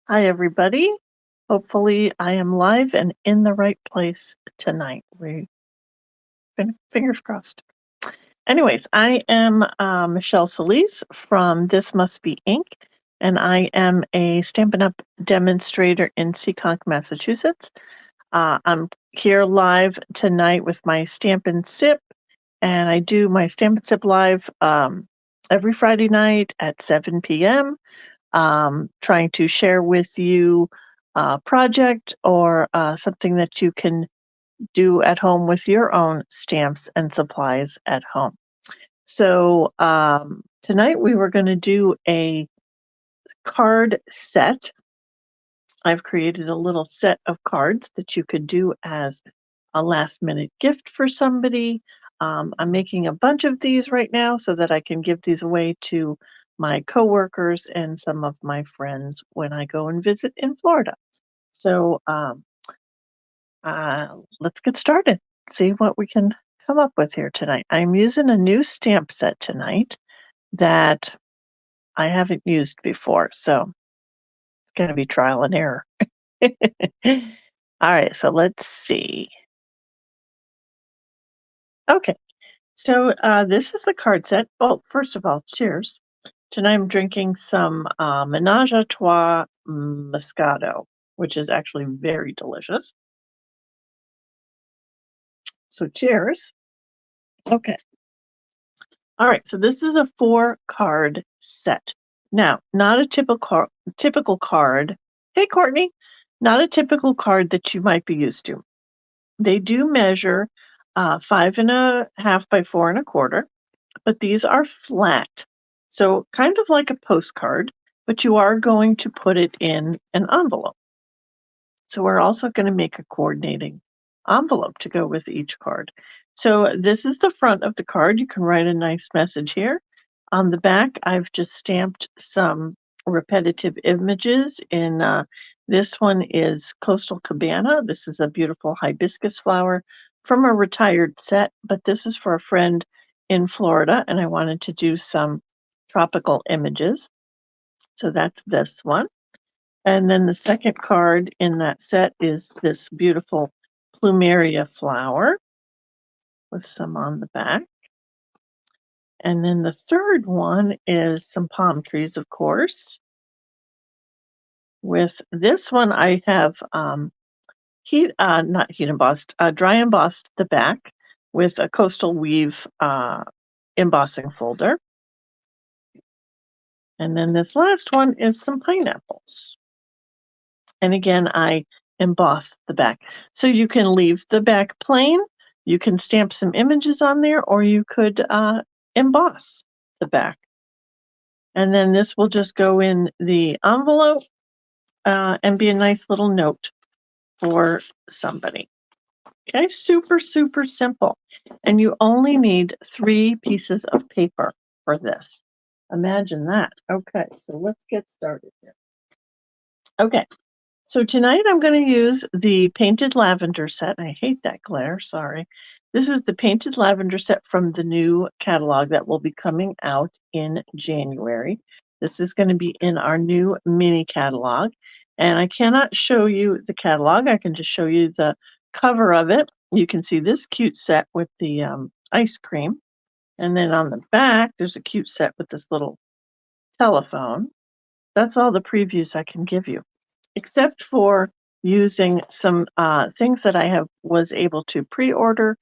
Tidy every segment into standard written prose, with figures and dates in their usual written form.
Hi, everybody. Hopefully, I am live and in the right place tonight. Fingers crossed. Anyways, I am Michelle Solis from This Must Be Ink, and I am a Stampin' Up! Demonstrator in Seekonk, Massachusetts. I'm here live tonight with my Stampin' Sip, and I do my Stampin' Sip live every Friday night at 7 p.m. Trying to share with you a project or something that you can do at home with your own stamps and supplies at home. So tonight we were going to do a card set. I've created a little set of cards that you could do as a last minute gift for somebody. I'm making a bunch of these right now so that I can give these away to my coworkers and some of my friends when I go and visit in Florida. So let's get started. See what we can come up with here tonight. I'm using a new stamp set tonight that I haven't used before, so it's going to be trial and error. All right, so let's see. Okay, so this is the card set. Oh, first of all, cheers. Tonight I'm drinking some Menage a Trois Moscato, which is actually very delicious. So cheers. Okay. All right, so this is a 4-card set. Now, not a typical card. Hey, Courtney, not a typical card that you might be used to. They do measure 5.5 by 4.25, but these are flat. So kind of like a postcard, but you are going to put it in an envelope. So we're also going to make a coordinating envelope to go with each card. So this is the front of the card. You can write a nice message here. On the back, I've just stamped some repetitive images in this one is Coastal Cabana. This is a beautiful hibiscus flower from a retired set, but this is for a friend in Florida, and I wanted to do some tropical images. So that's this one. And then the second card in that set is this beautiful plumeria flower with some on the back. And then the third one is some palm trees, of course. With this one, I have not heat embossed, dry embossed the back with a coastal weave embossing folder. And then this last one is some pineapples. And again, I emboss the back. So you can leave the back plain, you can stamp some images on there, or you could emboss the back. And then this will just go in the envelope and be a nice little note for somebody. Okay, super, super simple. And you only need 3 pieces of paper for this. Imagine that. Okay, so let's get started here. Okay, so tonight I'm going to use the Painted Lavender set. I hate that glare, sorry. This is the Painted Lavender set from the new catalog that will be coming out in January. This is going to be in our new mini catalog. And I cannot show you the catalog. I can just show you the cover of it. You can see this cute set with the ice cream. And then on the back, there's a cute set with this little telephone. That's all the previews I can give you, except for using some things that I was able to pre-order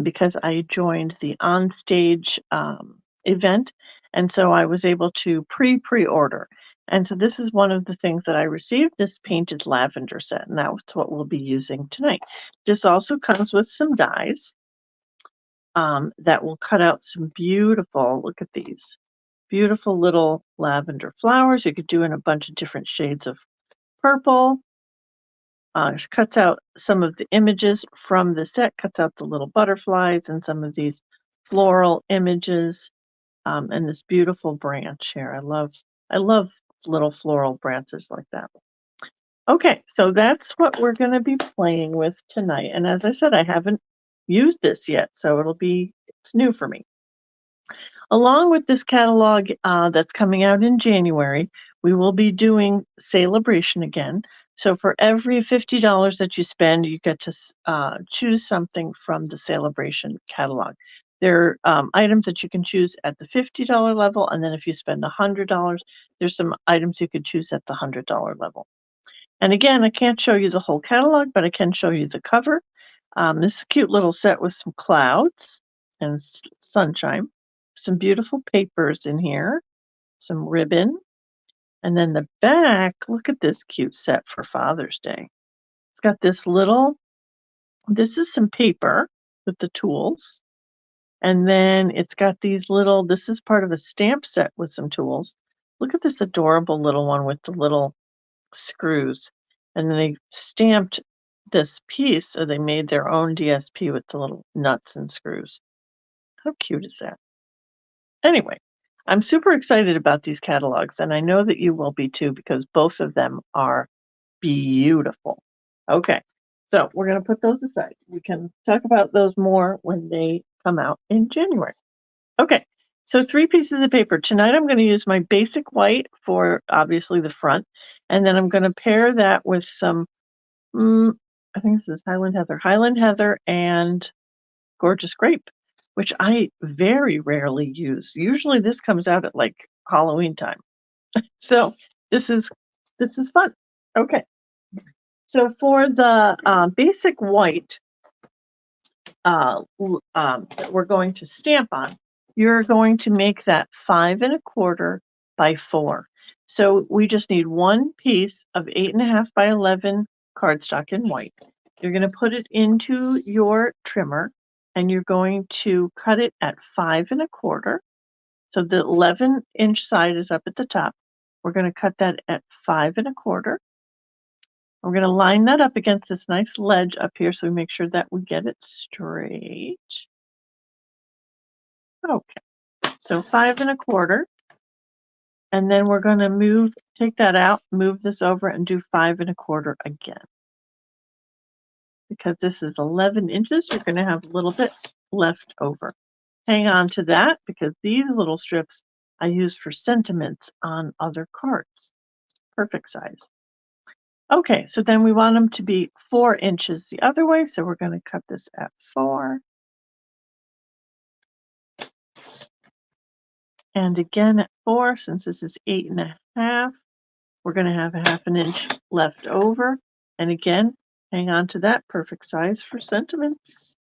because I joined the OnStage event, and so I was able to pre-order. And so this is one of the things that I received, this Painted Lavender set, and that's what we'll be using tonight. This also comes with some dies that will cut out some beautiful, look at these, beautiful little lavender flowers. You could do in a bunch of different shades of purple. Cuts out some of the images from the set, cuts out the little butterflies and some of these floral images, and this beautiful branch here. I love little floral branches like that. Okay, so that's what we're going to be playing with tonight. And as I said, I haven't used this yet, so it's new for me. Along with this catalog that's coming out in January, we will be doing Celebration again. So for every $50 that you spend, you get to choose something from the Celebration catalog. There are items that you can choose at the $50 level, and then if you spend $100, there's some items you could choose at the $100 level. And again, I can't show you the whole catalog, but I can show you the cover. This cute little set with some clouds and sunshine, some beautiful papers in here, some ribbon, and then the back, look at this cute set for Father's Day. It's got this is some paper with the tools, and then it's got this is part of a stamp set with some tools. Look at this adorable little one with the little screws, and then they stamped this piece, so they made their own DSP with the little nuts and screws. How cute is that? Anyway, I'm super excited about these catalogs, and I know that you will be too because both of them are beautiful. Okay, so we're going to put those aside. We can talk about those more when they come out in January. Okay, so 3 pieces of paper. Tonight I'm going to use my basic white for obviously the front, and then I'm going to pair that with some, I think this is Highland Heather and Gorgeous Grape, which I very rarely use. Usually this comes out at like Halloween time. So this is fun. Okay. So for the basic white that we're going to stamp on, you're going to make that 5 1/4 by 4. So we just need one piece of 8 1/2 by 11 cardstock in white. You're going to put it into your trimmer and you're going to cut it at 5 1/4. So the 11-inch side is up at the top. We're going to cut that at 5 1/4. We're going to line that up against this nice ledge up here so we make sure that we get it straight. Okay, so 5 1/4. And then we're going to take that out, move this over, and do 5 1/4 again. Because this is 11 inches, you're going to have a little bit left over. Hang on to that because these little strips I use for sentiments on other cards. Perfect size. Okay, so then we want them to be 4 inches the other way, so we're going to cut this at 4. And again at 4, since this is 8 1/2, we're going to have a 1/2 inch left over. And again, hang on to that, perfect size for sentiments.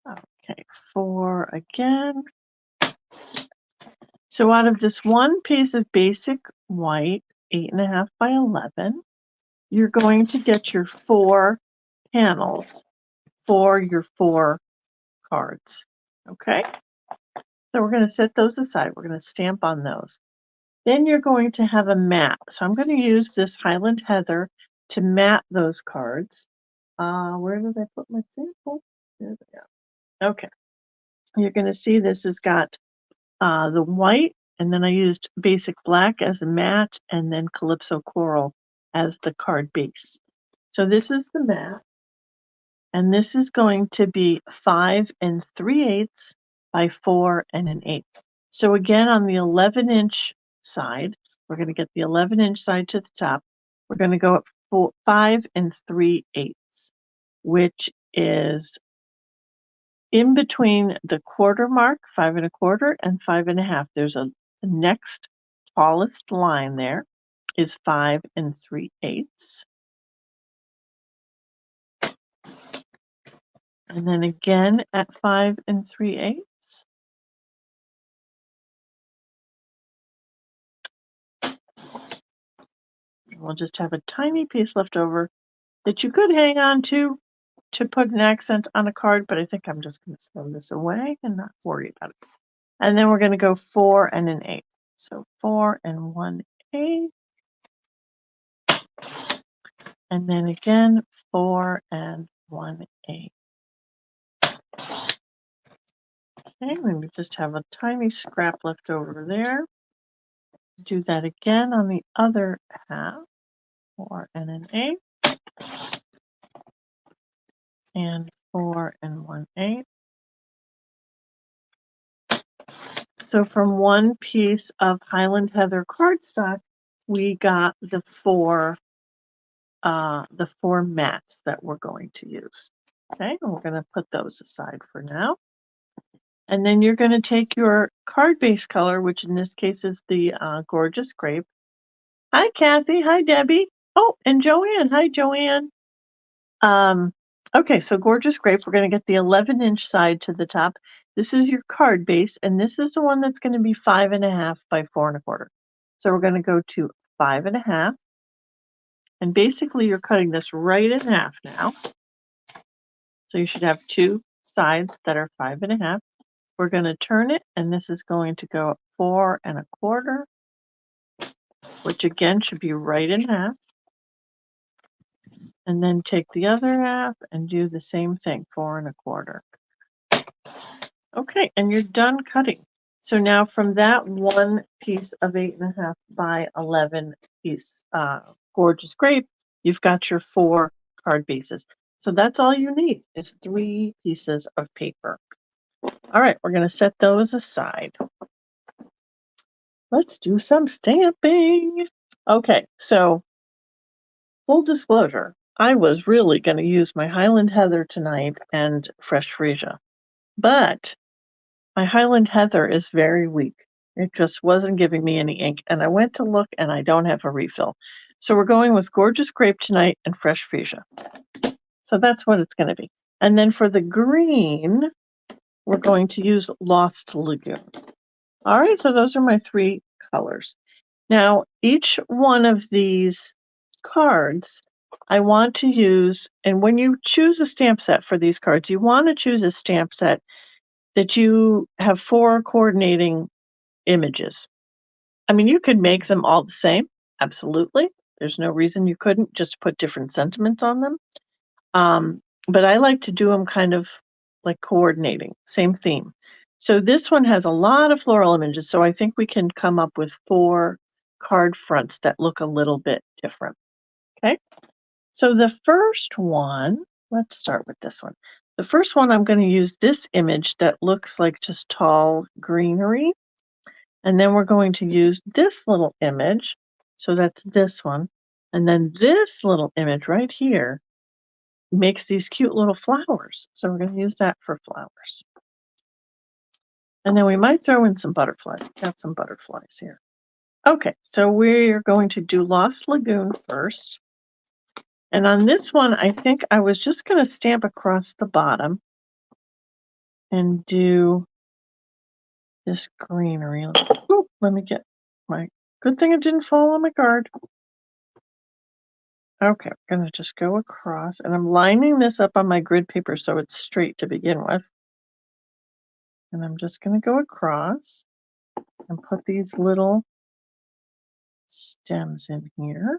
Okay, 4 again. So out of this one piece of basic white, 8 1/2 by 11, you're going to get your 4 panels for your 4 cards. Okay? So we're going to set those aside. We're going to stamp on those. Then you're going to have a mat. So I'm going to use this Highland Heather to mat those cards. Where did I put my sample? There they are. Okay. You're going to see this has got the white, and then I used basic black as a mat, and then Calypso Coral as the card base. So this is the mat, and this is going to be 5 3/8 by 4 1/8. So again, on the 11-inch side, we're going to get the 11-inch side to the top. We're going to go up 5 3/8, which is in between the quarter mark, 5 1/4 and 5 1/2. There's the next tallest line there is 5 3/8. And then again at 5 3/8. We'll just have a tiny piece left over that you could hang on to put an accent on a card, but I think I'm just going to throw this away and not worry about it. And then we're going to go 4 1/8. So 4 1/8. And then again, 4 1/8. Okay, we just have a tiny scrap left over there. Do that again on the other half. 4 1/8. And 4 1/8. So from one piece of Highland Heather cardstock, we got the four mats that we're going to use. Okay, and we're going to put those aside for now. And then you're going to take your card base color, which in this case is the Gorgeous Grape. Hi, Kathy. Hi, Debbie. Oh, and Joanne. Hi, Joanne. Okay, so Gorgeous Grape, we're going to get the 11-inch side to the top. This is your card base, and this is the one that's going to be 5.5 by 4.25. So we're going to go to 5.5. And basically you're cutting this right in half now. So you should have two sides that are 5.5. We're going to turn it, and this is going to go 4.25, which again should be right in half. And then take the other half and do the same thing, 4.25. Okay, and you're done cutting. So now from that one piece of 8.5 by 11 piece Gorgeous Grape, you've got your 4 card bases. So that's all you need is 3 pieces of paper. All right, we're going to set those aside. Let's do some stamping. Okay, so full disclosure, I was really going to use my Highland Heather tonight and Fresh Freesia, but my Highland Heather is very weak. It just wasn't giving me any ink, and I went to look and I don't have a refill. So we're going with Gorgeous Grape tonight and Fresh Freesia. So that's what it's going to be. And then for the green, we're going to use Lost Lagoon. All right, so those are my 3 colors. Now, each one of these cards, I want to use, and when you choose a stamp set for these cards, you want to choose a stamp set that you have 4 coordinating images. I mean, you could make them all the same, absolutely. There's no reason you couldn't just put different sentiments on them. But I like to do them kind of like coordinating, same theme. So this one has a lot of floral images, so I think we can come up with 4 card fronts that look a little bit different. Okay, so the first one, let's start with this one. The first one, I'm going to use this image that looks like just tall greenery. And then we're going to use this little image. So that's this one. And then this little image right here makes these cute little flowers. So we're going to use that for flowers. And then we might throw in some butterflies. Got some butterflies here. Okay, so we're going to do Lost Lagoon first. And on this one, I think I was just going to stamp across the bottom and do this greenery. Ooh, let me get my, good thing it didn't fall on my card. Okay, I'm going to just go across, and I'm lining this up on my grid paper so it's straight to begin with. And I'm just going to go across and put these little stems in here.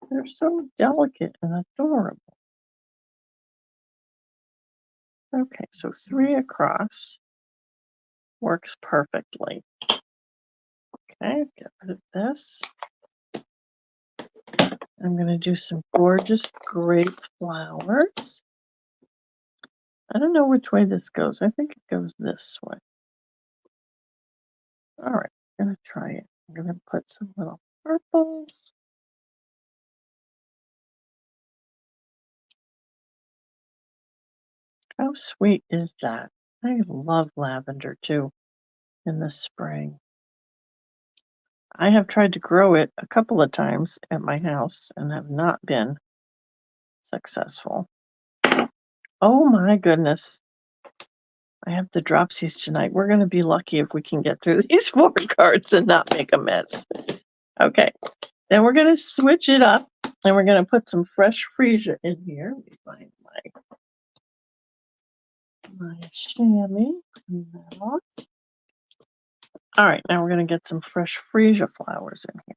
They're so delicate and adorable. Okay, so 3 across works perfectly. Okay, get rid of this. I'm going to do some Gorgeous Grape flowers. I don't know which way this goes. I think it goes this way. All right, I'm going to try it. I'm going to put some little purples. How sweet is that? I love lavender too in the spring. I have tried to grow it a couple of times at my house and have not been successful. Oh my goodness. I have the dropsies tonight. We're going to be lucky if we can get through these 4 cards and not make a mess. Okay, then we're going to switch it up and we're going to put some Fresh Freesia in here. Let me find my chamois. Clean that off. All right, now we're going to get some Fresh Freesia flowers in here.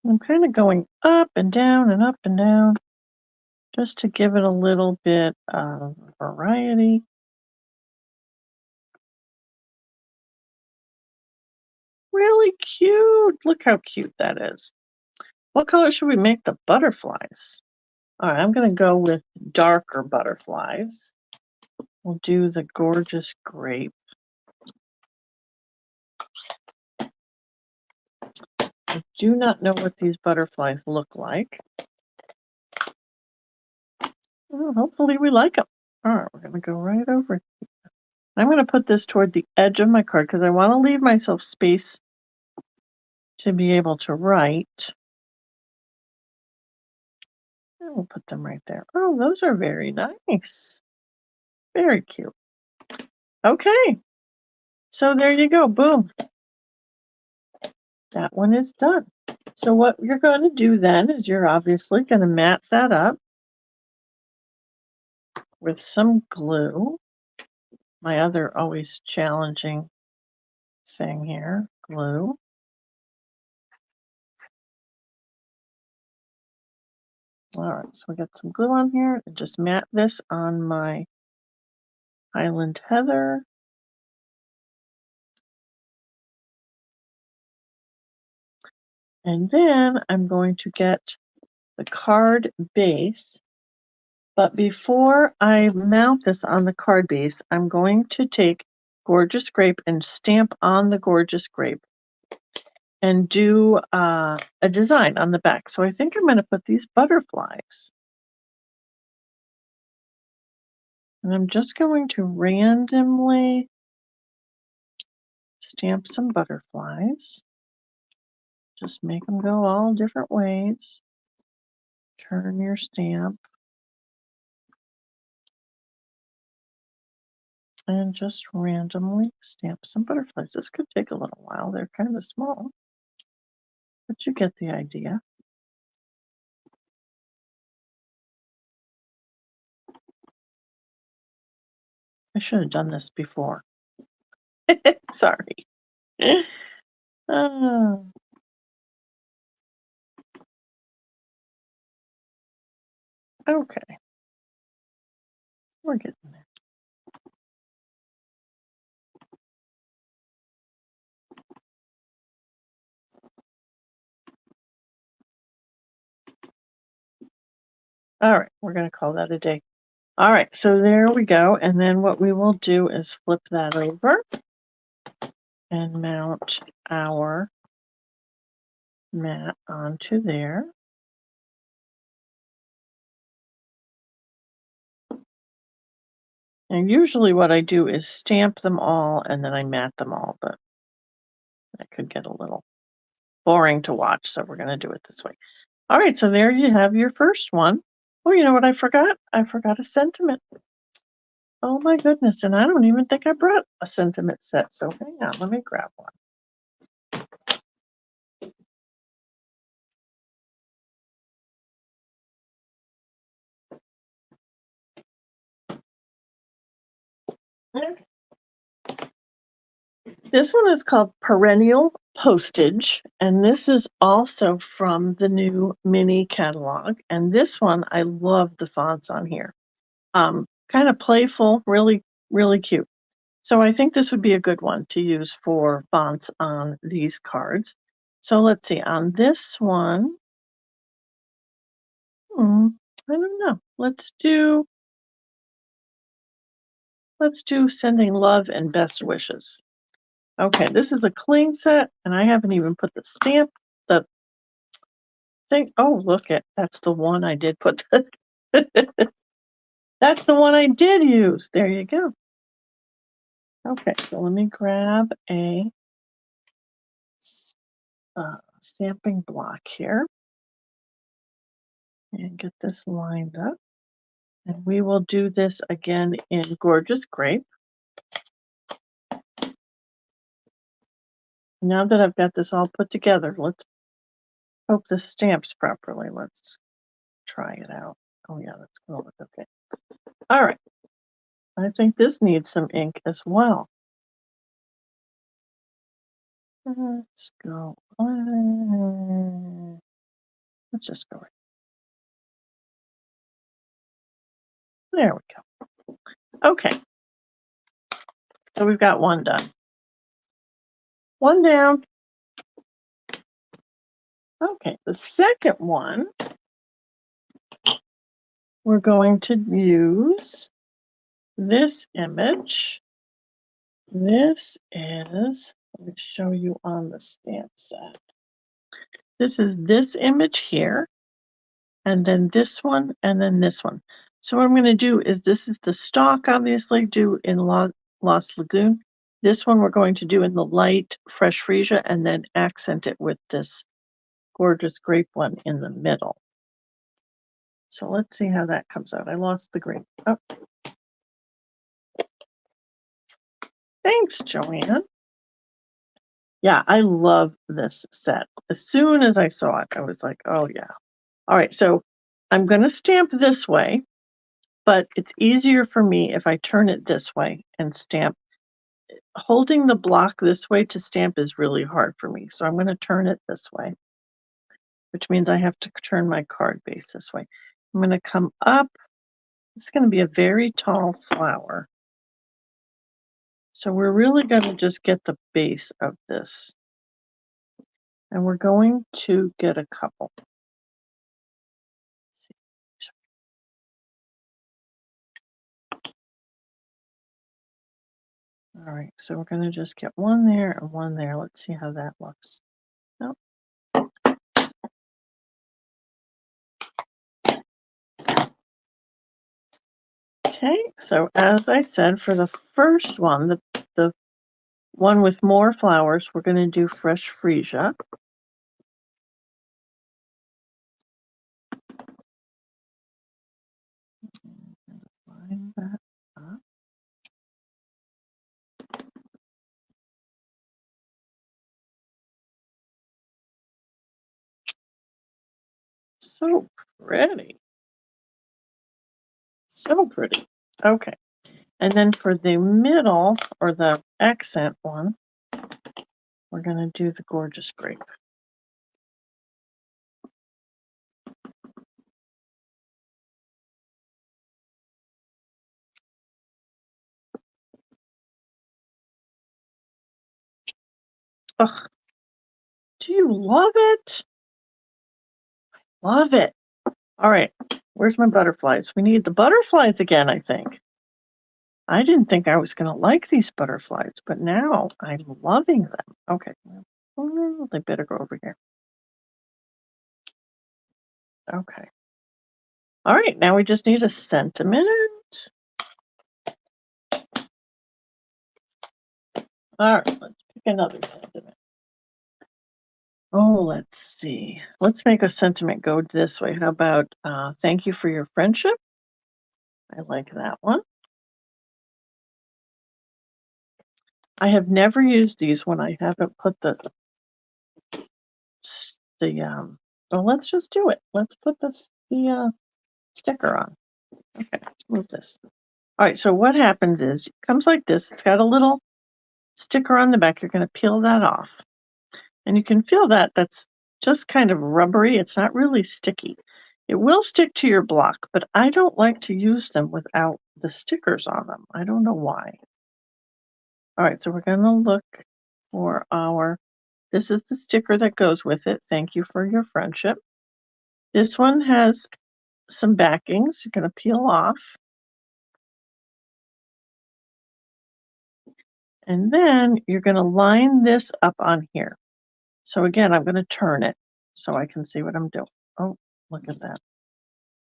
I'm kind of going up and down just to give it a little bit of variety. Really cute. Look how cute that is. What color should we make the butterflies? All right, I'm going to go with darker butterflies. We'll do the gorgeous grape. I do not know what these butterflies look like. Well, hopefully we like them. All right, we're going to go right over. I'm going to put this toward the edge of my card because I want to leave myself space to be able to write. And we'll put them right there. Oh, those are very nice. Very cute. Okay. So there you go. Boom. That one is done. So what you're going to do then is you're obviously going to mat that up with some glue. My other always challenging thing here, glue. All right, so we got some glue on here and just mat this on my Highland Heather. And then I'm going to get the card base. But before I mount this on the card base, I'm going to take Gorgeous Grape and stamp on the Gorgeous Grape and do a design on the back. So I think I'm going to put these butterflies. And I'm just going to randomly stamp some butterflies. Just make them go all different ways. Turn your stamp. And just randomly stamp some butterflies. This could take a little while. They're kind of small, but you get the idea. I should have done this before. Sorry. Oh. Okay. We're getting there. All right, we're going to call that a day. All right, so there we go. And then what we will do is flip that over and mount our mat onto there. And usually what I do is stamp them all and then I mat them all, but that could get a little boring to watch, so we're going to do it this way. All right, so there you have your first one. Oh, you know what I forgot? I forgot a sentiment. Oh my goodness, and I don't even think I brought a sentiment set, so hang on, let me grab one. This one is called Perennial Postage, and this is also from the new mini catalog. And this one, I love the fonts on here. Kind of playful, really, really cute. So I think this would be a good one to use for fonts on these cards. So let's see, on this one, I don't know. Let's do sending love and best wishes. Okay, this is a cling set, and I haven't even put the stamp, the thing. Oh, look at that's the one I did put. That's the one I did use. There you go. Okay, so let me grab a stamping block here and get this lined up. And we will do this again in Gorgeous Grape. Now that I've got this all put together, let's hope this stamps properly. Let's try it out. Oh yeah, that's going to look okay. All right. I think this needs some ink as well. Let's go. Let's just go. There we go. Okay. So we've got one done. One down. Okay, the second one, we're going to use this image. This is, let me show you on the stamp set. This is this image here, and then this one, and then this one. So what I'm going to do is, this is the stalk, obviously, due in Lost Lagoon. This one we're going to do in the light Fresh Freesia, and then accent it with this gorgeous grape one in the middle. So let's see how that comes out. I lost the grape. Oh. Thanks, Joanne. Yeah, I love this set. As soon as I saw it, I was like, oh yeah. All right, so I'm going to stamp this way, but it's easier for me if I turn it this way and stamp. Holding the block this way to stamp is really hard for me, so I'm going to turn it this way, which means I have to turn my card base this way. I'm going to come up. It's going to be a very tall flower. So we're really going to just get the base of this. And we're going to get a couple. All right, so we're going to just get one there and one there. Let's see how that looks. Nope. Okay, so as I said, for the first one, the one with more flowers, we're going to do Fresh Freesia. Line that up. So pretty. So pretty. Okay. And then for the middle, or the accent one, we're going to do the gorgeous grape. Ugh. Do you love it? Love it. All right. Where's my butterflies? We need the butterflies again, I think. I didn't think I was going to like these butterflies, but now I'm loving them. Okay. Oh, they better go over here. Okay. All right. Now we just need a sentiment. All right. Let's pick another sentiment. Oh, let's see. Let's make a sentiment go this way. How about thank you for your friendship? I like that one. I have never used these when I haven't put the well, let's just do it. Let's put the sticker on. Okay, move this. All right, so what happens is, it comes like this. It's got a little sticker on the back. You're going to peel that off. And you can feel that that's just kind of rubbery. It's not really sticky. It will stick to your block, but I don't like to use them without the stickers on them. I don't know why. All right, so we're going to look for this is the sticker that goes with it. Thank you for your friendship. This one has some backings. You're going to peel off. And then you're going to line this up on here. So again, I'm going to turn it so I can see what I'm doing. Oh, look at that.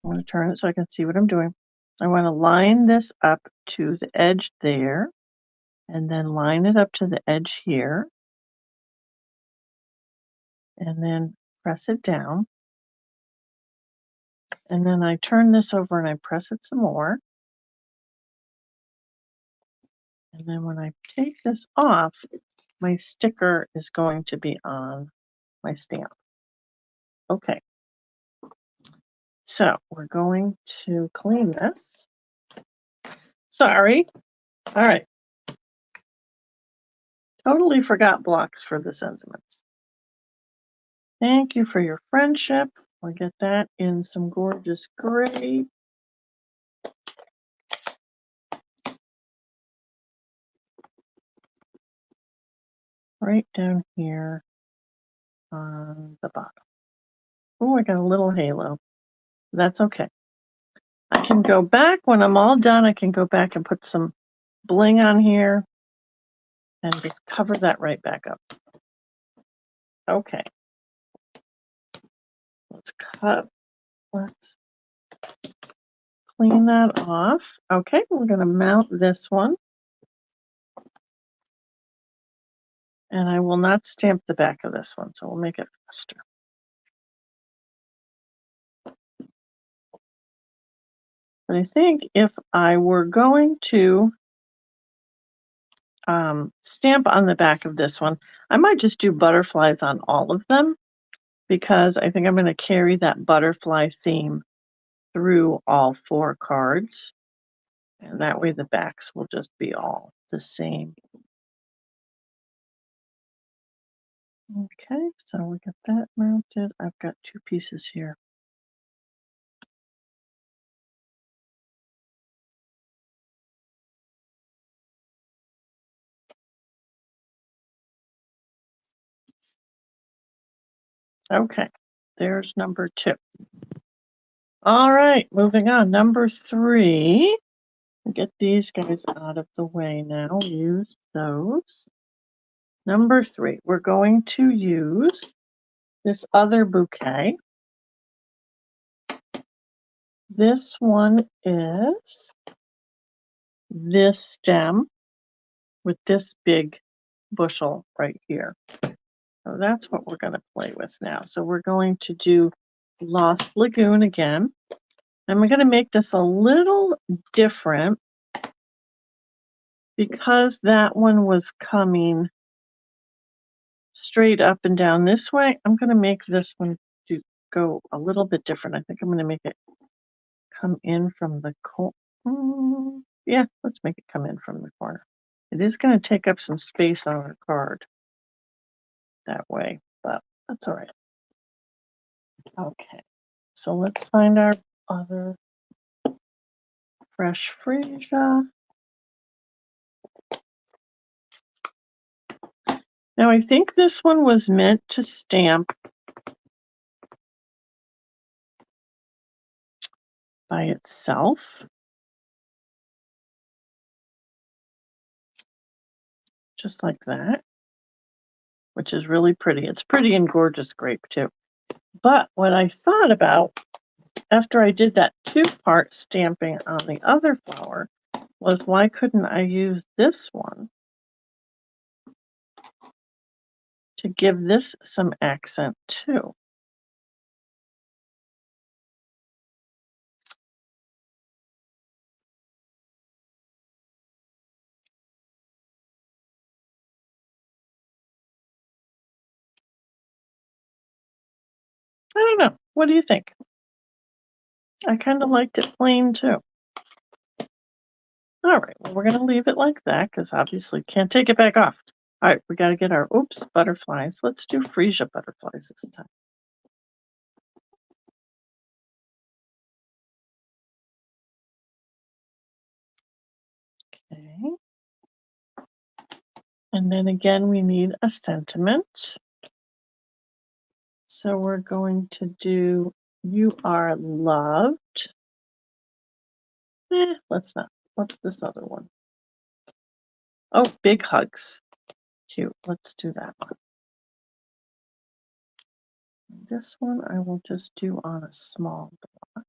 I'm going to turn it so I can see what I'm doing. I want to line this up to the edge there, and then line it up to the edge here, and then press it down. And then I turn this over and I press it some more. And then when I take this off, my sticker is going to be on my stamp. Okay. So we're going to clean this. Sorry. All right. Totally forgot blocks for the sentiments. Thank you for your friendship. We'll get that in some gorgeous gray. Right down here on the bottom. Oh, I got a little halo. That's okay. I can go back when I'm all done. I can go back and put some bling on here and just cover that right back up. Okay. Let's clean that off. Okay, we're going to mount this one. And I will not stamp the back of this one, so we'll make it faster. But I think if I were going to stamp on the back of this one, I might just do butterflies on all of them, because I think I'm going to carry that butterfly theme through all 4 cards. And that way the backs will just be all the same. Okay, so we got that mounted. I've got 2 pieces here. Okay, there's number 2. All right, moving on. Number 3. Get these guys out of the way now. Use those. Number 3, we're going to use this other bouquet. This one is this stem with this big bushel right here. So that's what we're going to play with now. So we're going to do Lost Lagoon again. And we're going to make this a little different because that one was coming straight up and down this way. I'm going to make this one go a little bit different. I think I'm going to make it come in from the corner. Yeah, let's make it come in from the corner. It is going to take up some space on our card that way, but that's all right. Okay, so let's find our other fresh freesia. Now I think this one was meant to stamp by itself. Just like that, which is really pretty. It's pretty and gorgeous grape too. But what I thought about after I did that 2-part stamping on the other flower was, why couldn't I use this one to give this some accent too? I don't know. What do you think? I kind of liked it plain too. All right, well, we're going to leave it like that because obviously can't take it back off. All right, we got to get our, butterflies. Let's do freesia butterflies this time. Okay. And then again, we need a sentiment. So we're going to do, you are loved. Let's not. What's this other one? Oh, big hugs. Cute. Let's do that one. This one I will just do on a small block.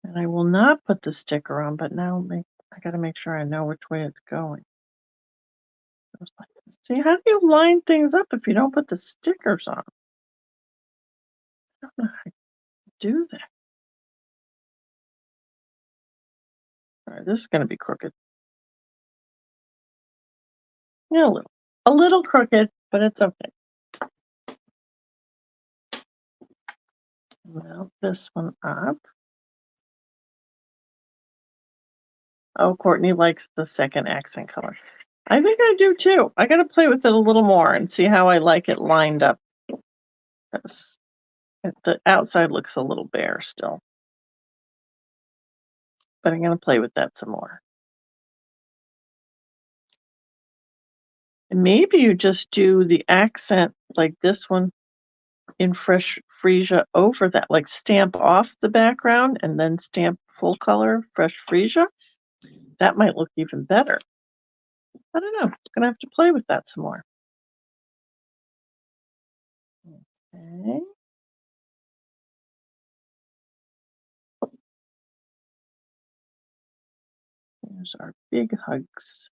And I will not put the sticker on, but now I got to make sure I know which way it's going. See, how do you line things up if you don't put the stickers on? I don't know how to do that. All right, this is going to be crooked. Yeah, a little crooked, but it's okay. Mount this one up. Oh, Courtney likes the second accent color. I think I do too. I got to play with it a little more and see how I like it lined up. The outside looks a little bare still. But I'm going to play with that some more. And maybe you just do the accent like this one in Fresh Freesia over that, like stamp off the background and then stamp full color Fresh Freesia. That might look even better. I don't know. Gonna have to play with that some more. Okay. Here's our big hugs.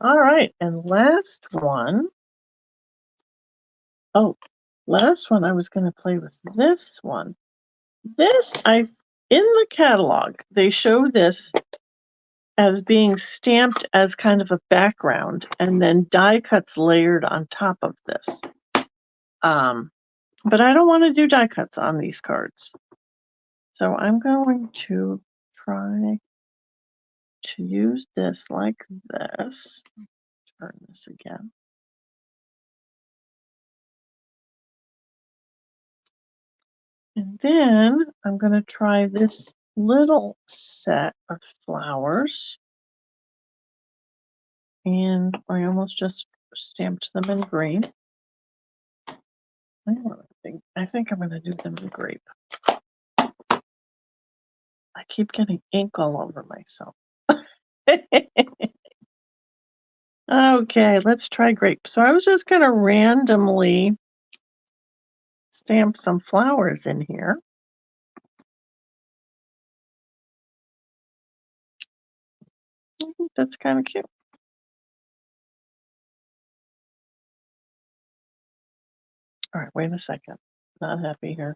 All right, and last one. Oh, last one I was going to play with this one. This, in the catalog, they show this as being stamped as kind of a background and then die cuts layered on top of this. But I don't want to do die cuts on these cards. So I'm going to try to use this like this. Turn this again. And then I'm going to try this little set of flowers. And I almost just stamped them in green. I think I'm going to do them in grape. I keep getting ink all over myself. Okay, let's try grape. So I was just going to randomly stamp some flowers in here. I think that's kind of cute. All right, wait a second. Not happy here.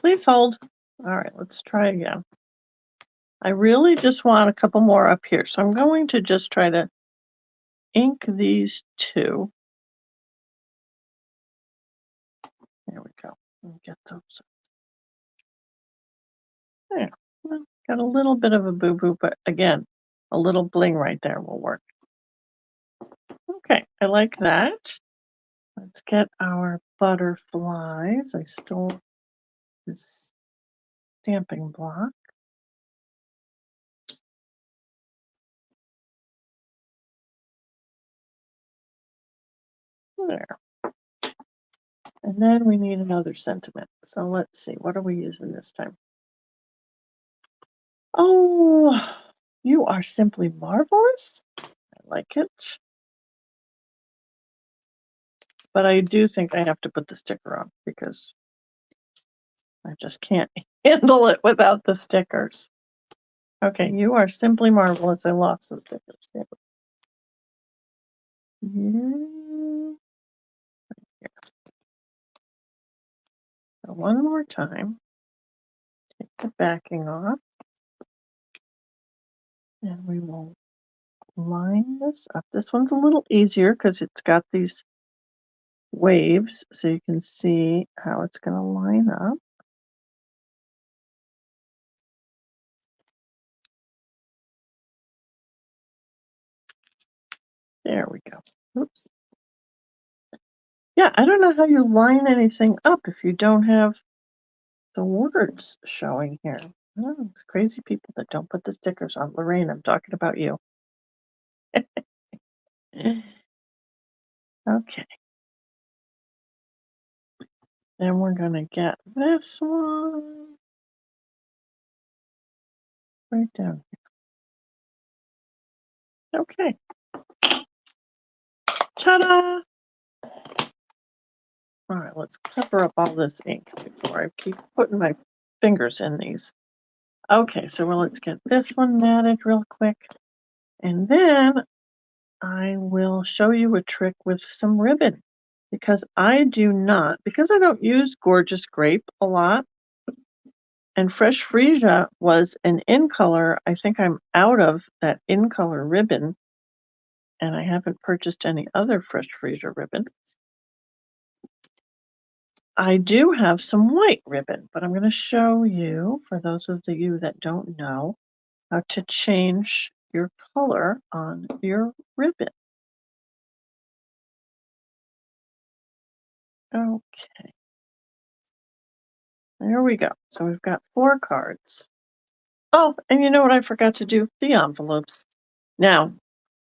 Please hold. All right, let's try again. I really just want a couple more up here. So I'm going to just try to ink these two. There we go. Let me get those. There. Well, got a little bit of a boo-boo, but again, a little bling right there will work. Okay, I like that. Let's get our butterflies. I stole this stamping block. There. And then we need another sentiment. So let's see, what are we using this time? Oh, you are simply marvelous. I like it. But I do think I have to put the sticker on because I just can't handle it without the stickers. Okay, you are simply marvelous. I lost the stickers. There. Yeah. So one more time. Take the backing off. And we will line this up. This one's a little easier because it's got these waves, so you can see how it's going to line up. There we go. Oops. Yeah, I don't know how you line anything up if you don't have the words showing here. Oh, it's crazy people that don't put the stickers on. Lorraine, I'm talking about you. Okay. Then we're going to get this one right down here. Okay. Ta-da! All right, let's cover up all this ink before I keep putting my fingers in these. Okay, so let's get this one matted real quick. And then I will show you a trick with some ribbon because I don't use Gorgeous Grape a lot. And Fresh Freesia was an in color. I think I'm out of that in color ribbon and I haven't purchased any other Fresh Freesia ribbon. I do have some white ribbon, but I'm going to show you, for those of you that don't know, how to change your color on your ribbon. Okay. There we go. So we've got 4 cards. Oh, and you know what I forgot to do? The envelopes. Now,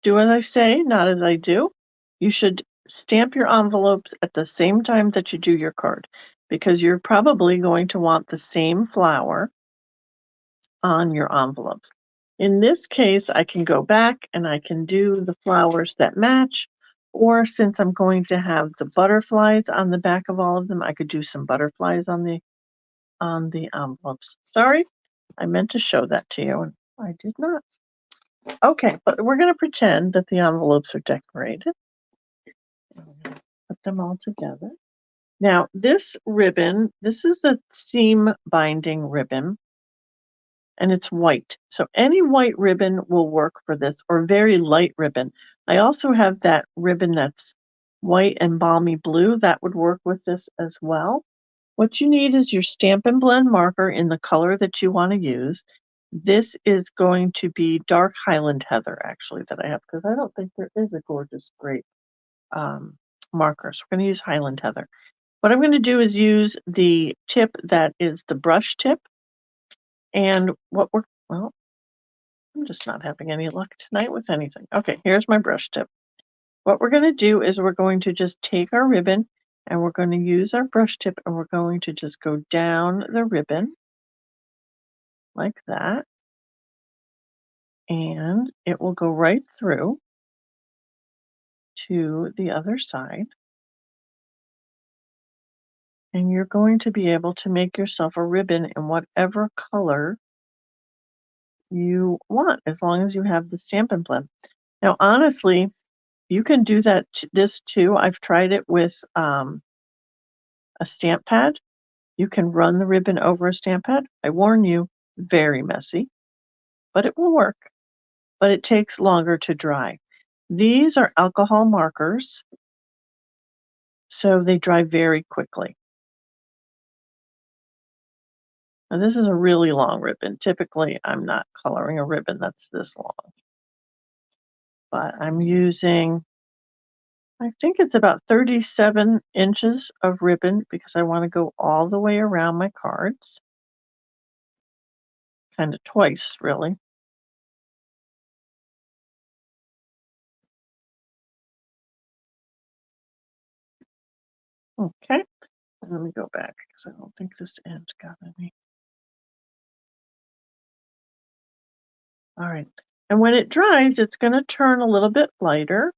do as I say, not as I do. You should stamp your envelopes at the same time that you do your card because you're probably going to want the same flower on your envelopes. In this case, I can go back and I can do the flowers that match, or since I'm going to have the butterflies on the back of all of them, I could do some butterflies on the envelopes. Sorry, I meant to show that to you and I did not. Okay, but we're going to pretend that the envelopes are decorated. Put them all together. Now, this ribbon, this is the seam binding ribbon, and it's white. So any white ribbon will work for this, or very light ribbon. I also have that ribbon that's white and balmy blue. That would work with this as well. What you need is your Stampin' Blend marker in the color that you want to use. This is going to be dark Highland Heather, actually, that I have, because I don't think there is a gorgeous grape marker. So we're going to use Highland Heather. What I'm going to do is use the tip that is the brush tip. And well, I'm just not having any luck tonight with anything. Okay, here's my brush tip. What we're going to do is we're going to just take our ribbon and we're going to use our brush tip and we're going to just go down the ribbon like that. And it will go right through to the other side. And you're going to be able to make yourself a ribbon in whatever color you want, as long as you have the Stampin' Blend. Now, honestly, you can do this too. I've tried it with a stamp pad. You can run the ribbon over a stamp pad. I warn you, very messy, but it will work. But it takes longer to dry. These are alcohol markers, so they dry very quickly. Now, this is a really long ribbon. Typically, I'm not coloring a ribbon that's this long. But I'm using, I think it's about 37 inches of ribbon because I want to go all the way around my cards. Kind of twice, really. Okay, let me go back because I don't think this end's got any. All right, and when it dries, it's going to turn a little bit lighter.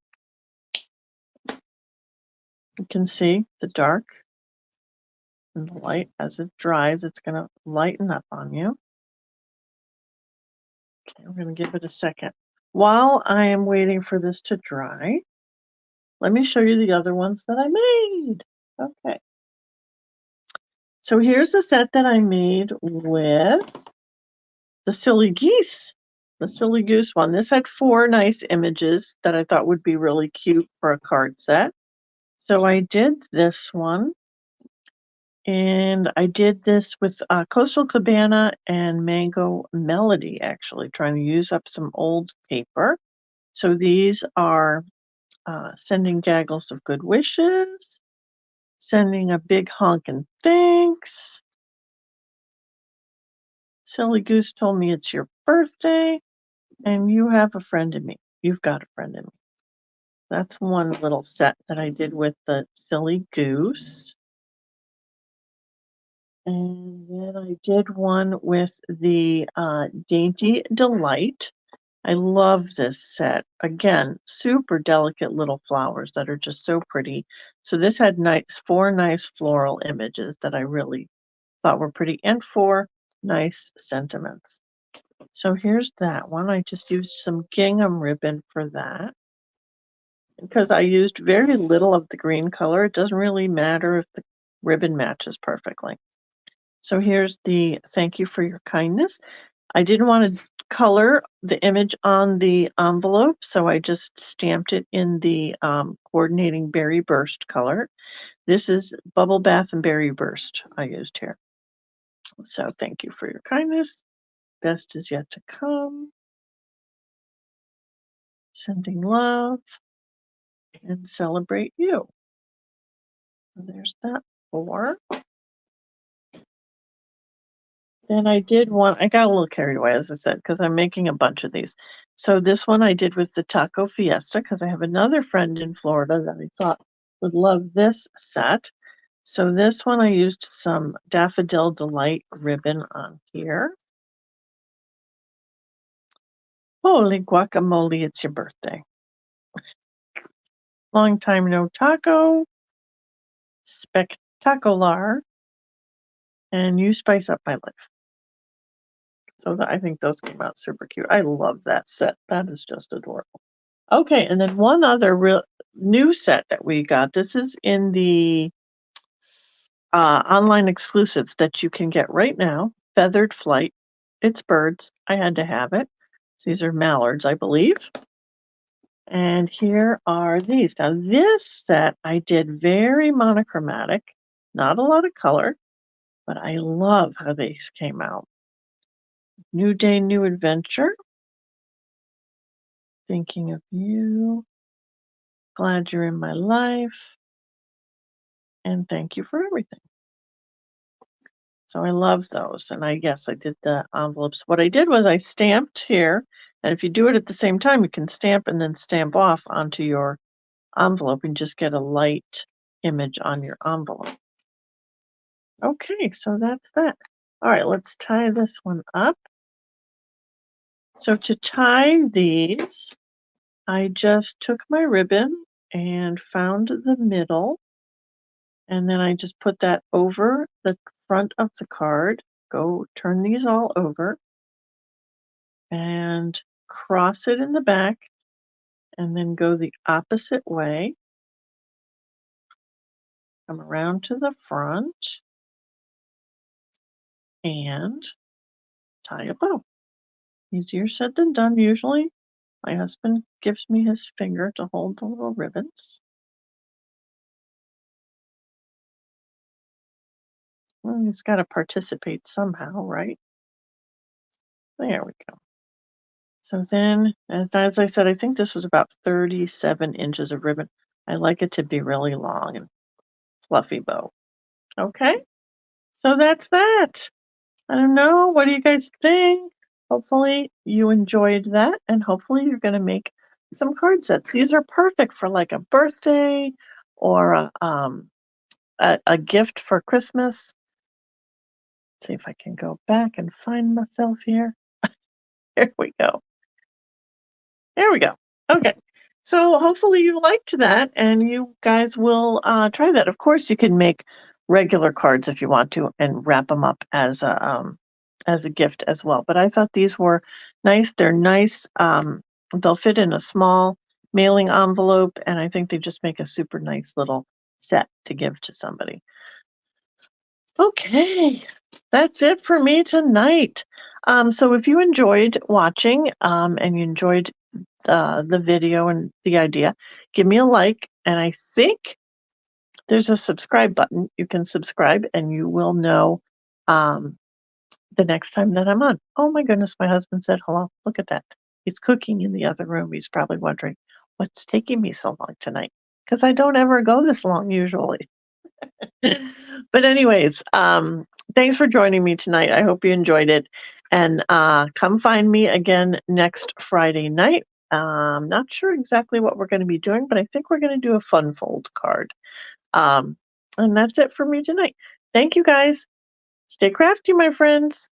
You can see the dark and the light. As it dries, it's going to lighten up on you. Okay, we're going to give it a second. While I am waiting for this to dry, let me show you the other ones that I made. Okay. So here's the set that I made with the Silly Geese, the Silly Goose one. This had 4 nice images that I thought would be really cute for a card set. So I did this one, and I did this with Coastal Cabana and Mango Melody, actually, trying to use up some old paper. So these are sending gaggles of good wishes, sending a big honkin' thanks. Silly Goose told me it's your birthday, and you have a friend in me. You've got a friend in me. That's one little set that I did with the Silly Goose. And then I did one with the Dainty Delight. I love this set. Again, super delicate little flowers that are just so pretty. So this had 4 nice floral images that I really thought were pretty, and 4 nice sentiments. So here's that one. I just used some gingham ribbon for that because I used very little of the green color. It doesn't really matter if the ribbon matches perfectly. So here's the thank you for your kindness. I didn't want to color the image on the envelope, so I just stamped it in the coordinating Berry Burst color. This is Bubble Bath and Berry Burst I used here. So thank you for your kindness. Best is yet to come. Sending love and celebrate you. So there's that 4. Then I did one, I got a little carried away, as I said, because I'm making a bunch of these. So this one I did with the Taco Fiesta, because I have another friend in Florida that I thought would love this set. So this one I used some Daffodil Delight ribbon on here. Holy guacamole, it's your birthday. Long time no taco. Spectacular. And you spice up my life. So I think those came out super cute. I love that set. That is just adorable. Okay, and then one other real new set that we got. This is in the online exclusives that you can get right now. Feathered Flight. It's birds. I had to have it. These are mallards, I believe. And here are these. Now this set I did very monochromatic, not a lot of color, but I love how these came out. New Day, New Adventure. Thinking of you. Glad you're in my life. And thank you for everything. So I love those. And I guess I did the envelopes. What I did was I stamped here. And if you do it at the same time, you can stamp and then stamp off onto your envelope and just get a light image on your envelope. Okay, so that's that. All right, let's tie this one up. So to tie these, I just took my ribbon and found the middle, and then I just put that over the front of the card. Go turn these all over and cross it in the back, and then go the opposite way. Come around to the front and tie a bow. Easier said than done usually. My husband gives me his finger to hold the little ribbons. Well, he's got to participate somehow, right? There we go. So then, as I said, I think this was about 37 inches of ribbon. I like it to be really long and fluffy bow. Okay, so that's that. I don't know. What do you guys think? Hopefully you enjoyed that, and hopefully you're going to make some card sets. These are perfect for like a birthday or a gift for Christmas. Let's see if I can go back and find myself here. Here we go. There we go. Okay. So hopefully you liked that and you guys will try that. Of course, you can make regular cards if you want to and wrap them up as a gift as well. But I thought these were nice. They're nice. They'll fit in a small mailing envelope, and I think they just make a super nice little set to give to somebody. Okay, that's it for me tonight. So if you enjoyed watching and you enjoyed the video and the idea, give me a like. And I think there's a subscribe button. You can subscribe and you will know the next time that I'm on. Oh my goodness, my husband said hello. Look at that. He's cooking in the other room. He's probably wondering what's taking me so long tonight, because I don't ever go this long usually. But anyways, thanks for joining me tonight. I hope you enjoyed it. And come find me again next Friday night. Not sure exactly what we're going to be doing, but I think we're going to do a fun fold card. And that's it for me tonight. Thank you guys. Stay crafty, my friends.